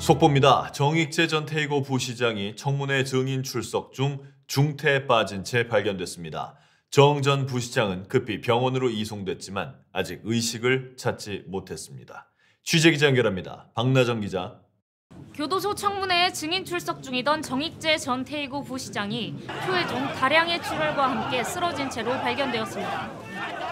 속보입니다. 정익재 전 태이고 부시장이 청문회 증인 출석 중 중태에 빠진 채 발견됐습니다. 정 전 부시장은 급히 병원으로 이송됐지만 아직 의식을 찾지 못했습니다. 취재기자 연결합니다. 박나정 기자. 교도소 청문회에 증인 출석 중이던 정익재 전 태이고 부시장이 표회 중 다량의 출혈과 함께 쓰러진 채로 발견되었습니다.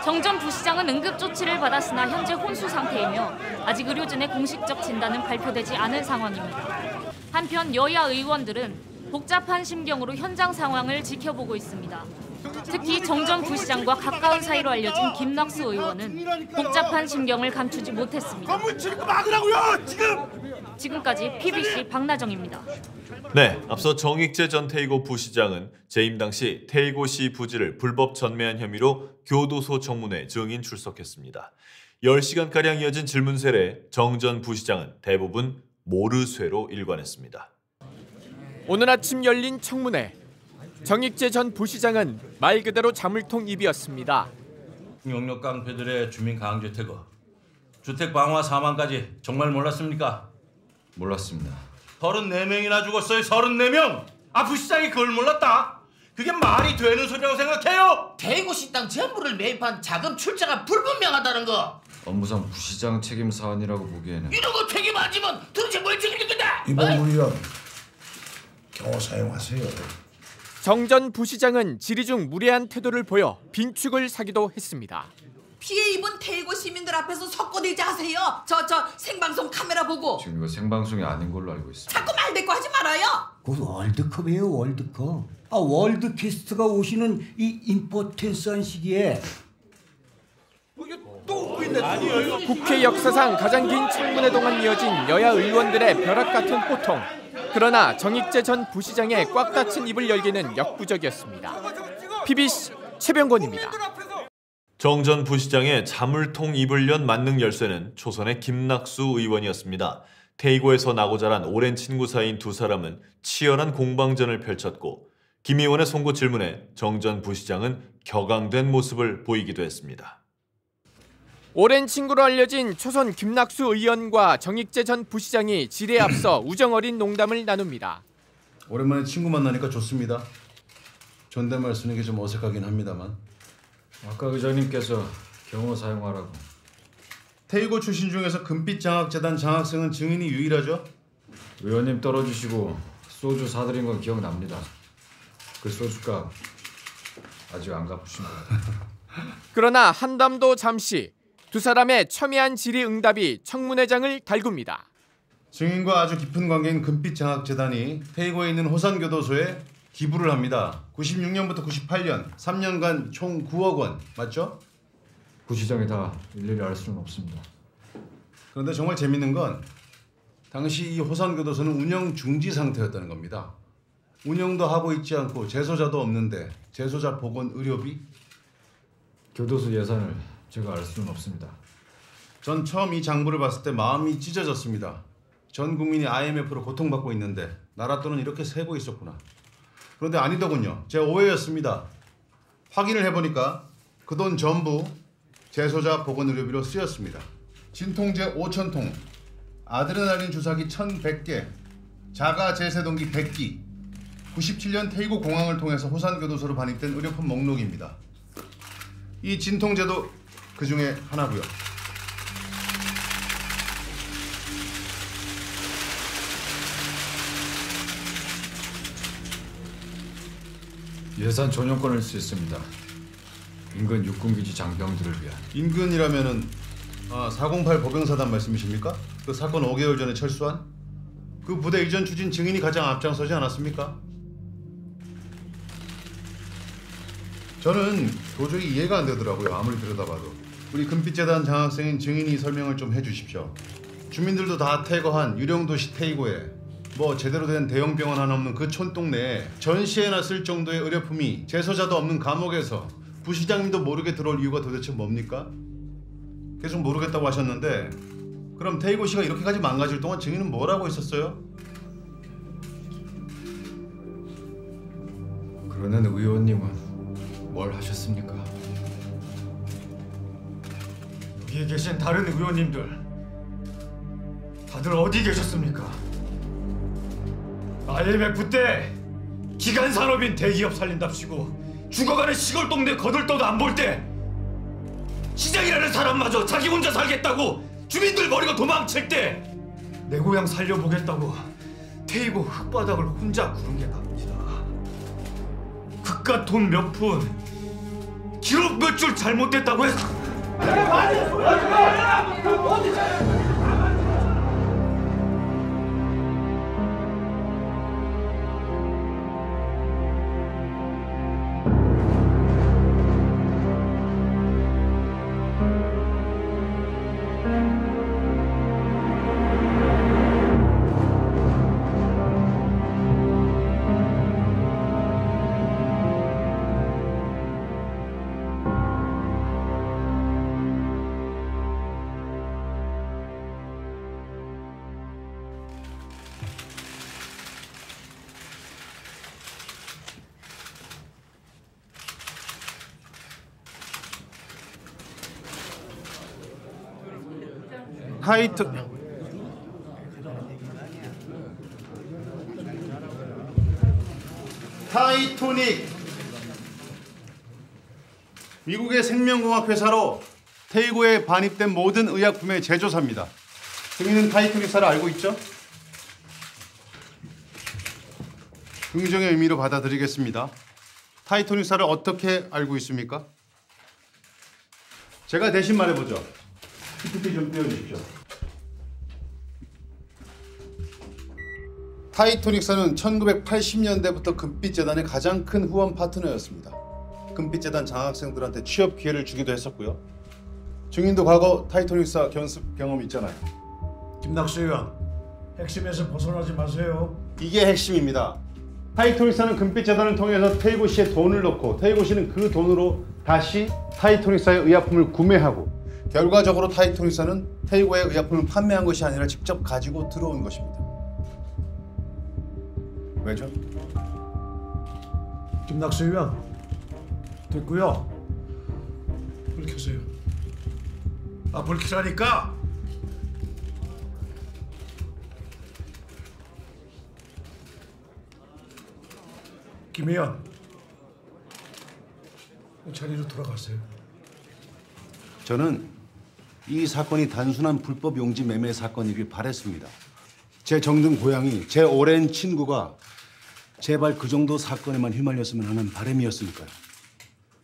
정 전 부시장은 응급조치를 받았으나 현재 혼수 상태이며 아직 의료진의 공식적 진단은 발표되지 않은 상황입니다. 한편 여야 의원들은 복잡한 심경으로 현장 상황을 지켜보고 있습니다. 특히 정 전 부시장과 가까운 사이로 알려진 김낙수 의원은 복잡한 심경을 감추지 못했습니다. 지금까지 PBC 박나정입니다. 네, 앞서 정익재 전 태이고 부시장은 재임 당시 태이고시 부지를 불법 전매한 혐의로 교도소 청문회 증인 출석했습니다. 10시간가량 이어진 질문 세례 정 전 부시장은 대부분 모르쇠로 일관했습니다. 오늘 아침 열린 청문회. 정익재 전 부시장은 말 그대로 자물통입이었습니다. 용역 깡패들의 주민 강제 퇴거, 주택 방화 사망까지 정말 몰랐습니까? 몰랐습니다. 34명이나 죽었어요. 34명! 부시장이 그걸 몰랐다? 그게 말이 되는 소리라고 생각해요? 태이고시 땅 전부를 매입한 자금 출자가 불분명하다는 거. 업무상 부시장 책임 사안이라고 보기에는 이런 거 책임 안 지면 도대체 뭘 책임지겠다? 이번 의원 경호 사용하세요. 정 전 부시장은 질의 중 무례한 태도를 보여 빈축을 사기도 했습니다. 피해 입은 태이고 시민들 앞에서 석고대지 하세요. 저 생방송 카메라 보고. 지금 이거 생방송이 아닌 걸로 알고 있습니다. 자꾸 말 대꾸 하지 말아요. 그 월드컵이에요, 월드컵. 월드캐스트가 오시는 이 임포텐스한 시기에. 국회 역사상 가장 긴 청문회 동안 이어진 여야 의원들의 벼락 같은 호통. 그러나 정익재 전 부시장의 꽉 닫힌 입을 열기는 역부족이었습니다. PBC 최병권입니다. 정 전 부시장의 자물통 입을 연 만능 열쇠는 초선의 김낙수 의원이었습니다. 태이고에서 나고 자란 오랜 친구 사이인 두 사람은 치열한 공방전을 펼쳤고 김 의원의 송구 질문에 정 전 부시장은 격앙된 모습을 보이기도 했습니다. 오랜 친구로 알려진 초선 김낙수 의원과 정익재 전 부시장이 질의에 앞서 우정어린 농담을 나눕니다. 오랜만에 친구 만나니까 좋습니다. 존댓말 쓰는 게 좀 어색하긴 합니다만. 아까 의장님께서 경호 사용하라고. 태이고 출신 중에서 금빛장학재단 장학생은 증인이 유일하죠? 의원님 떨어지시고 소주 사드린 건 기억납니다. 그 소주값 아직 안 갚으신 것 같아요. 그러나 한담도 잠시 두 사람의 첨예한 질의 응답이 청문회장을 달굽니다. 증인과 아주 깊은 관계인 금빛장학재단이 태이고에 있는 호산교도소에 기부를 합니다. 96년부터 98년 3년간 총 9억 원 맞죠? 부시장이 다 일일이 알 수는 없습니다. 그런데 정말 재밌는 건 당시 이 호산교도소는 운영 중지 상태였다는 겁니다. 운영도 하고 있지 않고 재소자도 없는데 재소자 보건 의료비? 교도소 예산을 제가 알 수는 없습니다. 전 처음 이 장부를 봤을 때 마음이 찢어졌습니다. 전 국민이 IMF로 고통받고 있는데 나라 돈은 이렇게 새고 있었구나. 그런데 아니더군요. 제 오해였습니다. 확인을 해보니까 그 돈 전부 재소자 보건의료비로 쓰였습니다. 진통제 5,000통, 아드레날린 주사기 1,100개, 자가 제세동기 100기, 97년 태이고 공항을 통해서 호산교도소로 반입된 의료품 목록입니다. 이 진통제도 그 중에 하나고요. 예산 전용권을 쓸 수 있습니다. 인근 육군기지 장병들을 위한. 인근이라면은 408 법영사단 말씀이십니까? 그 사건 5개월 전에 철수한? 그 부대 이전 추진 증인이 가장 앞장서지 않았습니까? 저는 도저히 이해가 안 되더라고요. 아무리 들여다봐도. 우리 금빛재단 장학생인 증인이 설명을 좀 해주십시오. 주민들도 다 퇴거한 유령도시 태이고에 뭐 제대로 된 대형 병원 하나 없는 그 촌동네에 전시회나 쓸 정도의 의료품이 재소자도 없는 감옥에서 부시장님도 모르게 들어올 이유가 도대체 뭡니까? 계속 모르겠다고 하셨는데 그럼 태이고시가 이렇게까지 망가질 동안 증인은 뭘 하고 있었어요? 그러는 의원님은 뭘 하셨습니까? 여기에 계신 다른 의원님들 다들 어디 계셨습니까? IMF 때 기간 산업인 대기업 살린답시고 죽어가는 시골 동네 거들떠도 안 볼 때 시장이라는 사람마저 자기 혼자 살겠다고 주민들 버리고 도망칠 때 내 고향 살려보겠다고 태이고 흙바닥을 혼자 구른 게 납니다. 그깟 돈 몇 푼 기록 몇 줄 잘못됐다고 해서 타이토닉 미국의 생명공학 회사로 테이고에 반입된 모든 의약품의 제조사입니다. 증인은 타이토닉사를 알고 있죠? 긍정의 의미로 받아들이겠습니다. 타이토닉사를 어떻게 알고 있습니까? 제가 대신 말해보죠. PPT 좀 띄워주십시오. 타이토닉사는 1980년대부터 금빛재단의 가장 큰 후원 파트너였습니다. 금빛재단 장학생들한테 취업 기회를 주기도 했었고요. 증인도 과거 타이토닉사 견습 경험이 있잖아요. 김낙수 의원, 핵심에서 벗어나지 마세요. 이게 핵심입니다. 타이토닉사는 금빛재단을 통해서 테이고 씨의 돈을 넣고 테이고 씨는 그 돈으로 다시 타이토닉사의 의약품을 구매하고 결과적으로 타이토닉사는 테이고의 의약품을 판매한 것이 아니라 직접 가지고 들어온 것입니다. 왜죠? 김낙수 의원, 됐고요. 불 켜세요. 불 켜라니까. 김 의원, 자리로 돌아가세요. 저는 이 사건이 단순한 불법 용지 매매 사건이길 바랬습니다. 제 정든 고향이 제 오랜 친구가 제발 그 정도 사건에만 휘말렸으면 하는 바람이었으니까요.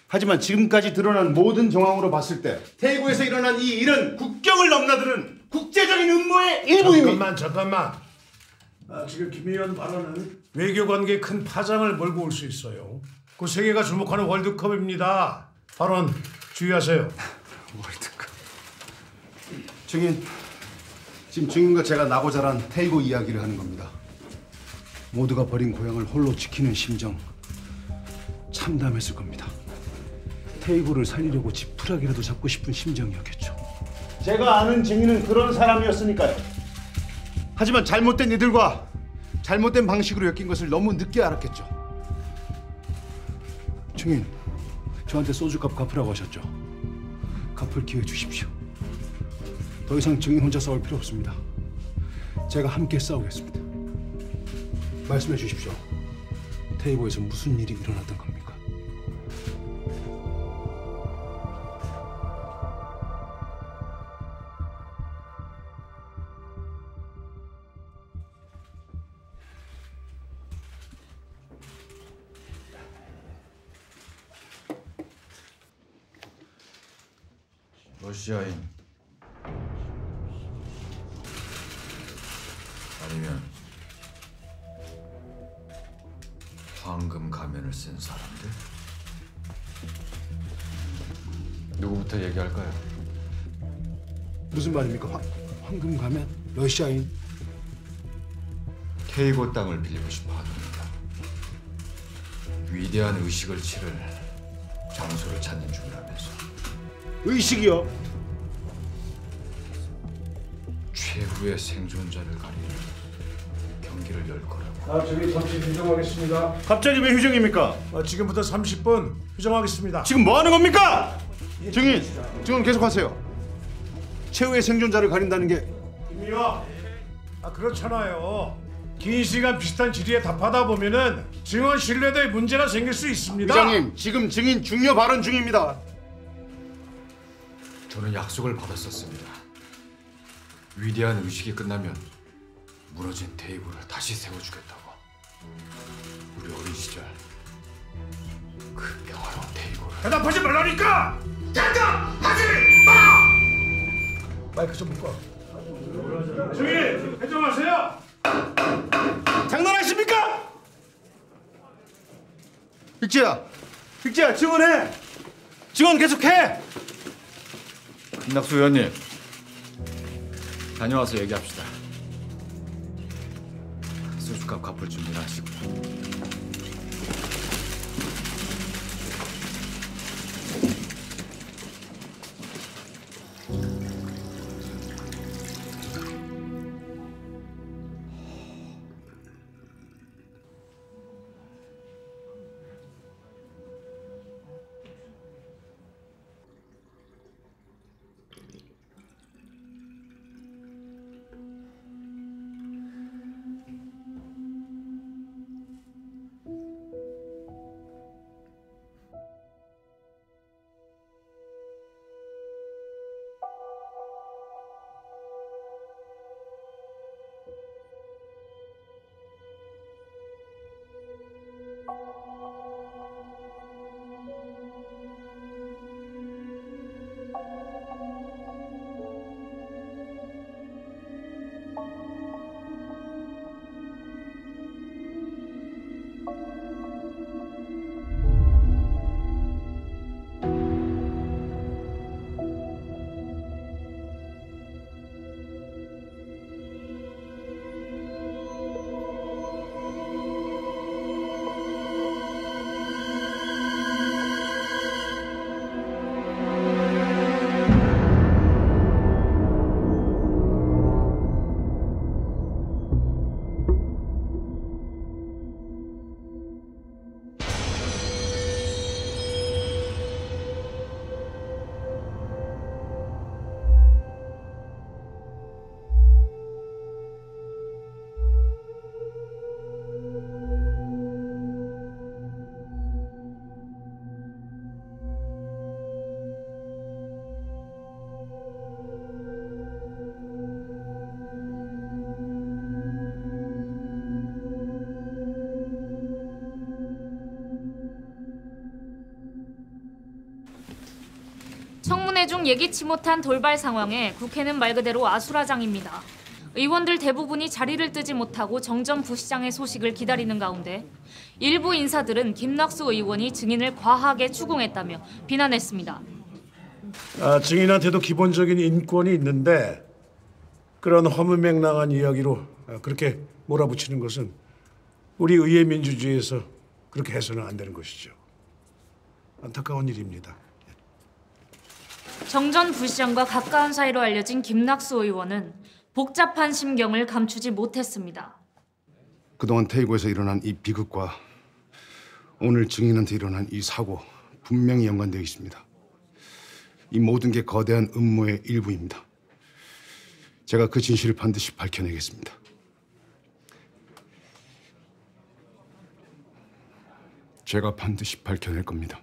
하지만 지금까지 드러난 모든 정황으로 봤을 때 테이고에서 일어난 이 일은 국경을 넘나드는 국제적인 음모의 일부입니다. 잠깐만. 지금 김 의원 발언은 외교관계에 큰 파장을 몰고 올 수 있어요. 그 세계가 주목하는 월드컵입니다. 발언 주의하세요. 월드컵. 증인, 지금 증인과 제가 나고 자란 테이고 이야기를 하는 겁니다. 모두가 버린 고향을 홀로 지키는 심정 참담했을 겁니다. 테이고를 살리려고 지푸라기라도 잡고 싶은 심정이었겠죠. 제가 아는 증인은 그런 사람이었으니까요. 하지만 잘못된 이들과 잘못된 방식으로 엮인 것을 너무 늦게 알았겠죠. 증인, 저한테 소주값 갚으라고 하셨죠. 갚을 기회 주십시오. 더 이상 증인 혼자 싸울 필요 없습니다. 제가 함께 싸우겠습니다. 말씀해 주십시오. 테이고에서 무슨 일이 일어났던 겁니까? 러시아인 아니면 황금 가면을 쓴 사람들? 누구부터 얘기할까요? 무슨 말입니까? 황금 가면? 러시아인? 테이고 땅을 빌리고 싶어 합니다. 위대한 의식을 치를 장소를 찾는 중이라면서. 의식이요? 최후의 생존자를 가리는 경기를 열 거라고. 저기 잠시 휴정하겠습니다. 갑자기 왜 휴정입니까? 지금부터 30분 휴정하겠습니다. 지금 뭐 하는 겁니까? 증인, 증인 계속하세요. 최후의 생존자를 가린다는 게 김의원, 그렇잖아요. 긴 시간 비슷한 질의에 답하다 보면은 증언 신뢰도에 문제가 생길 수 있습니다. 의장님, 지금 증인 중요 발언 중입니다. 저는 약속을 받았었습니다. 위대한 의식이 끝나면 무너진 테이블을 다시 세워주겠다고. 우리 어린 시절 그 평화로운 테이블을. 대답하지 말라니까! 대답하지 마! 마이크 좀 묶어. 증인, 해정하세요. 장난하십니까? 빅지야, 증언해. 증언 계속해. 김낙수 의원님, 다녀와서 얘기합시다. 수주값 갚을 준비를 하시고요. 청문회 중 예기치 못한 돌발 상황에 국회는 말 그대로 아수라장입니다. 의원들 대부분이 자리를 뜨지 못하고 정 전 부시장의 소식을 기다리는 가운데 일부 인사들은 김낙수 의원이 증인을 과하게 추궁했다며 비난했습니다. 증인한테도 기본적인 인권이 있는데 그런 허무맹랑한 이야기로 그렇게 몰아붙이는 것은 우리 의회 민주주의에서 그렇게 해서는 안 되는 것이죠. 안타까운 일입니다. 정 전 부시장과 가까운 사이로 알려진 김낙수 의원은 복잡한 심경을 감추지 못했습니다. 그동안 태이고에서 일어난 이 비극과 오늘 증인한테 일어난 이 사고 분명히 연관되어 있습니다. 이 모든 게 거대한 음모의 일부입니다. 제가 그 진실을 반드시 밝혀내겠습니다. 제가 반드시 밝혀낼 겁니다.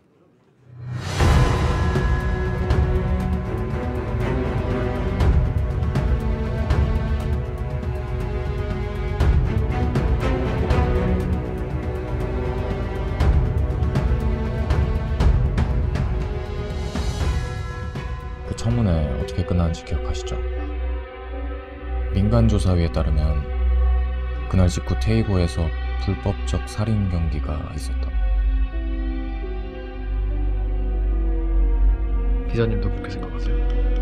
그 청문회 어떻게 끝났는지 기억하시죠? 민간조사위에 따르면 그날 직후 테이고에서 불법적 살인 경기가 있었다. 기자님도 그렇게 생각하세요?